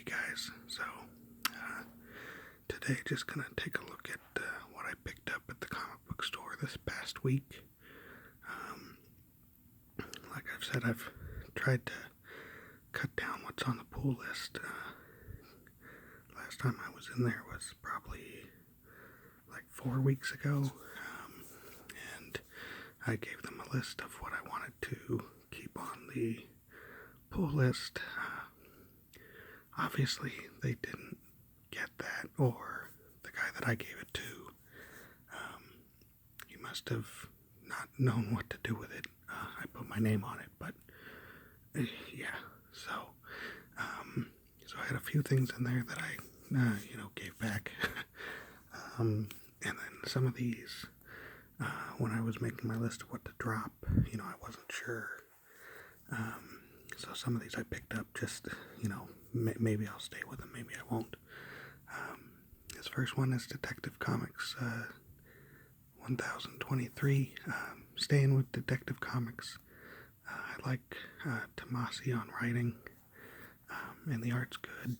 guys. So today just gonna take a look at what I picked up at the comic book store this past week. Like I've said, I've tried to cut down what's on the pull list. Last time I was in there was probably like 4 weeks ago, and I gave them a list of what I wanted to keep on the pull list. Obviously, they didn't get that, or the guy that I gave it to, he must have not known what to do with it. I put my name on it, but yeah. So I had a few things in there that I, gave back, and then some of these, when I was making my list of what to drop, I wasn't sure. So some of these I picked up just, maybe I'll stay with them, maybe I won't. This first one is Detective Comics 1023. Staying with Detective Comics. I like Tomasi on writing, and the art's good.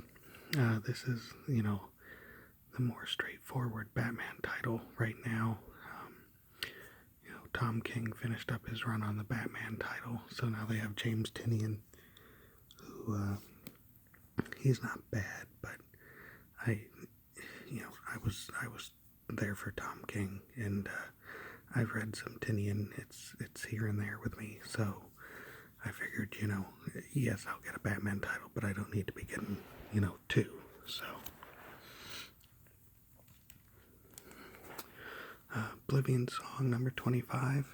This is, the more straightforward Batman title right now. Tom King finished up his run on the Batman title, so now they have James Tynion, who, he's not bad, but I was there for Tom King, and I've read some Tynion. It's here and there with me, so I figured, yes, I'll get a Batman title, but I don't need to be getting, two, so. Oblivion Song number 25.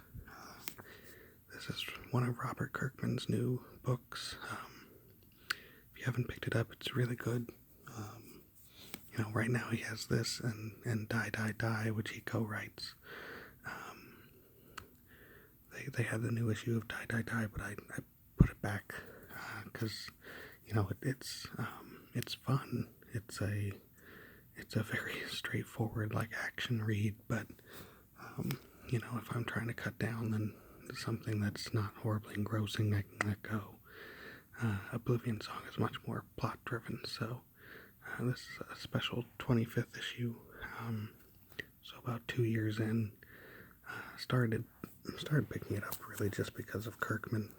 This is one of Robert Kirkman's new books. If you haven't picked it up, it's really good. Right now he has this and Die, Die, Die, which he co-writes. They had the new issue of Die, Die, Die, but I put it back because it's fun. It's a very straightforward action read, but if I'm trying to cut down, then something that's not horribly engrossing, I can let go. Oblivion Song is much more plot driven, so this is a special 25th issue. So about 2 years in, started picking it up really just because of Kirkman.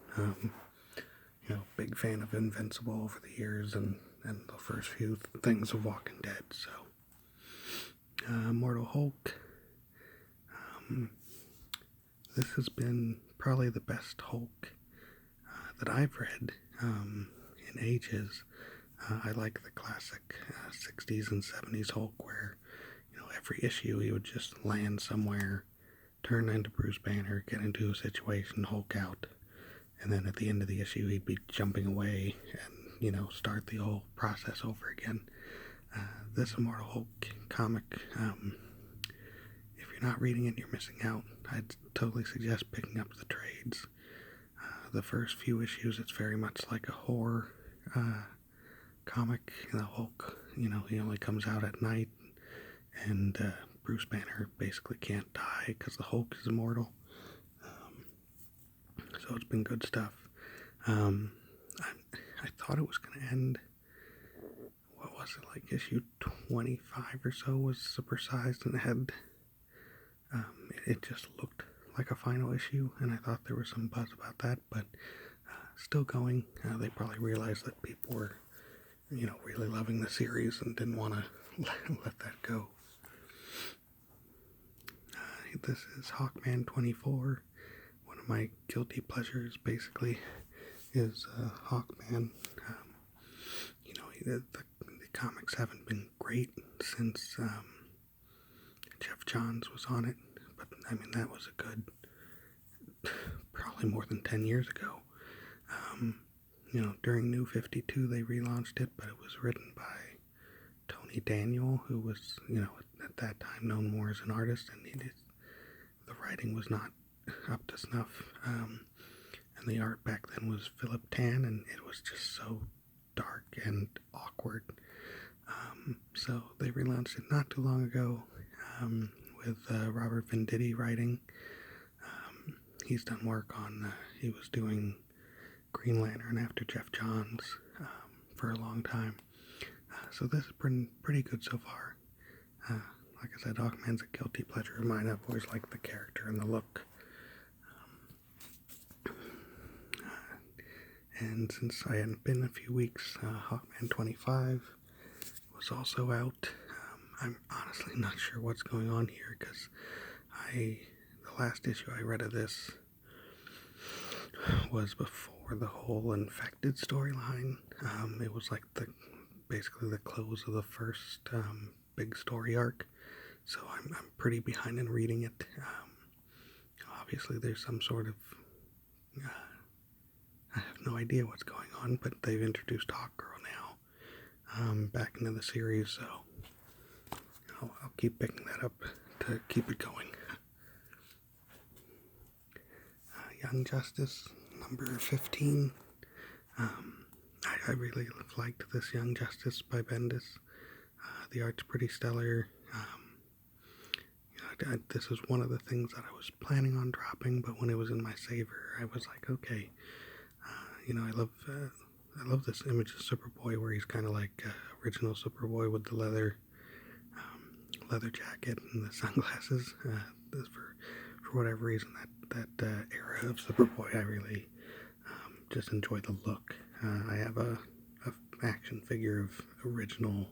Big fan of Invincible over the years, and the first few things of Walking Dead. So Mortal Hulk. This has been probably the best Hulk that I've read in ages. I like the classic 60s and 70s Hulk where, every issue he would just land somewhere, turn into Bruce Banner, get into a situation, Hulk out, and then at the end of the issue he'd be jumping away and, start the whole process over again. This Immortal Hulk comic, if you're not reading it, you're missing out. I'd totally suggest picking up the trades. The first few issues, it's very much like a horror comic. Hulk, he only comes out at night, and Bruce Banner basically can't die because the Hulk is immortal. So it's been good stuff. I thought it was going to end, what was it, issue 25 or so was supersized, and it had, it just looked like a final issue, and I thought there was some buzz about that, but still going. They probably realized that people were, really loving the series and didn't want to let that go. This is Hawkman 24. One of my guilty pleasures, basically, is Hawkman. The comics haven't been great since Jeff Johns was on it, but that was a good, probably more than 10 years ago. During New 52 they relaunched it, but it was written by Tony Daniel, who was, at that time known more as an artist, and the writing was not up to snuff. And the art back then was Philip Tan, and it was just so dark and awkward. So they relaunched it not too long ago with Robert Venditti writing. He's done work on, he was doing Green Lantern after Jeff Johns for a long time. So this has been pretty good so far. Like I said, Hawkman's a guilty pleasure of mine. I've always liked the character and the look. And since I hadn't been a few weeks, Hawkman 25 was also out. I'm honestly not sure what's going on here, because the last issue I read of this was before the whole infected storyline. It was like basically the close of the first big story arc, so I'm pretty behind in reading it. Obviously there's some sort of I have no idea what's going on, but they've introduced Hawkgirl now back into the series, so I'll keep picking that up to keep it going. Young Justice number 15. I really liked this Young Justice by Bendis. The art's pretty stellar. This is one of the things that I was planning on dropping, but when it was in my saver, I was like, okay. I love this image of Superboy where he's kind of like original Superboy with the leather jacket and the sunglasses. For whatever reason, that era of Superboy, I really just enjoy the look. I have a action figure of original,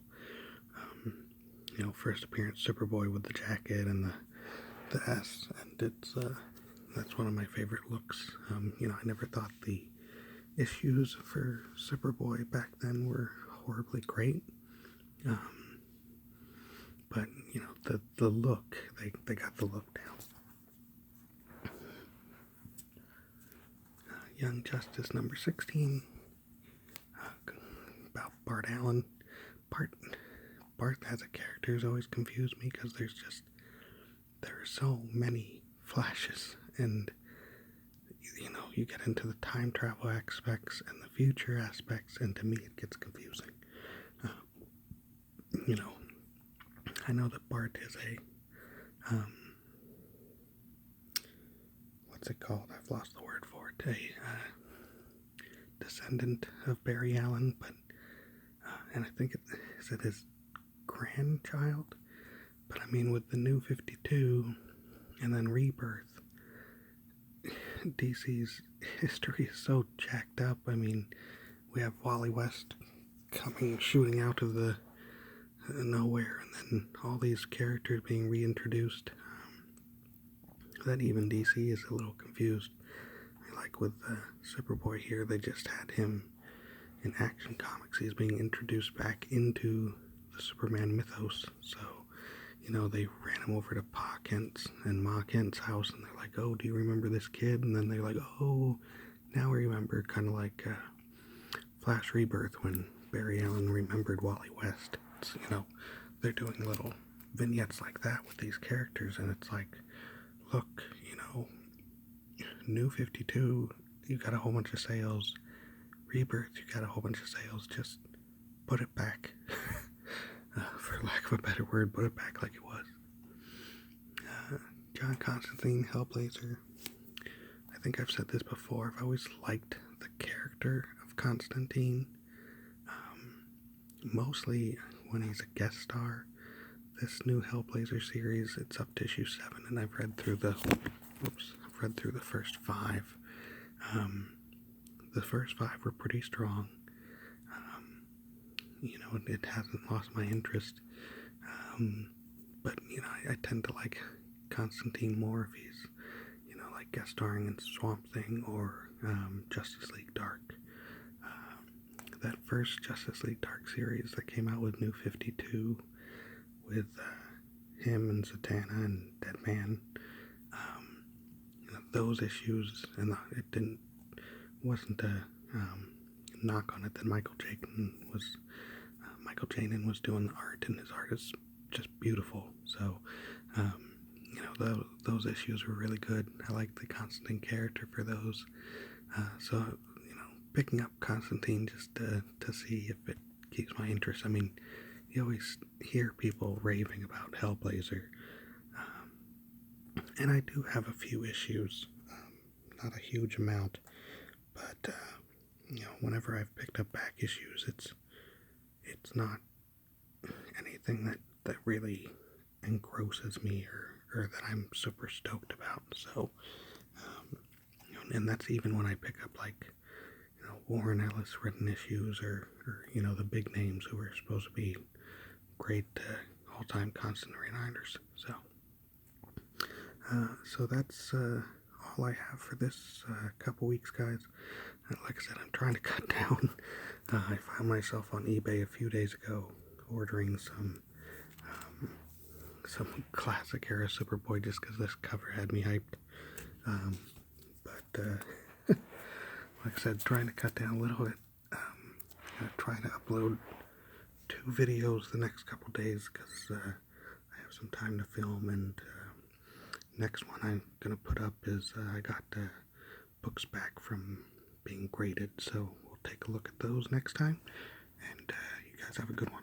first appearance Superboy with the jacket and the S, and that's one of my favorite looks. I never thought the issues for Superboy back then were horribly great, but the look, they got the look down. Young Justice number 16, about Bart Allen. Bart as a character has always confused me, because there are so many flashes, and you get into the time travel aspects and the future aspects, and to me it gets confusing. I know that Bart is a, what's it called? I've lost the word for it. A descendant of Barry Allen, but, and I think is it his grandchild? But I mean, with the New 52 and then Rebirth, DC's history is so jacked up. I mean, we have Wally West shooting out of the nowhere, and then all these characters being reintroduced, that even DC is a little confused. Like with Superboy here, they just had him in Action Comics. He's being introduced back into the Superman mythos, so they ran him over to Pa Kent's and Ma Kent's house, and they're like, oh, do you remember this kid? And then they're like, oh, now I remember, kind of like Flash Rebirth when Barry Allen remembered Wally West. It's, they're doing little vignettes like that with these characters, and it's like, look, New 52, you got a whole bunch of sales. Rebirth, you got a whole bunch of sales. Just put it back. For lack of a better word, put it back like it was. John Constantine, Hellblazer. I think I've said this before. I've always liked the character of Constantine. Mostly when he's a guest star. This new Hellblazer series, it's up to issue 7, and I've read through the first 5. The first 5 were pretty strong. It hasn't lost my interest. But, I tend to like Constantine more if he's, like guest starring in Swamp Thing or Justice League Dark. That first Justice League Dark series that came out with New 52 with him and Zatanna and Deadman, those issues, and it wasn't a knock on it that Michael Janin was doing the art, and his art is just beautiful. So, those issues were really good. I like the Constantine character for those. So, picking up Constantine just to see if it keeps my interest. I mean, you always hear people raving about Hellblazer, and I do have a few issues, not a huge amount, but whenever I've picked up back issues, it's not anything that really engrosses me or that I'm super stoked about. So, and that's even when I pick up like, Warren Ellis written issues or the big names who are supposed to be great all-time constant reminders. So that's all I have for this couple weeks, guys. Like I said, I'm trying to cut down. I found myself on eBay a few days ago ordering some classic era Superboy just because this cover had me hyped. But like I said, trying to cut down a little bit. Trying to upload 2 videos the next couple days because I have some time to film, and next one I'm gonna put up is I got books back from being graded, so we'll take a look at those next time, and you guys have a good one.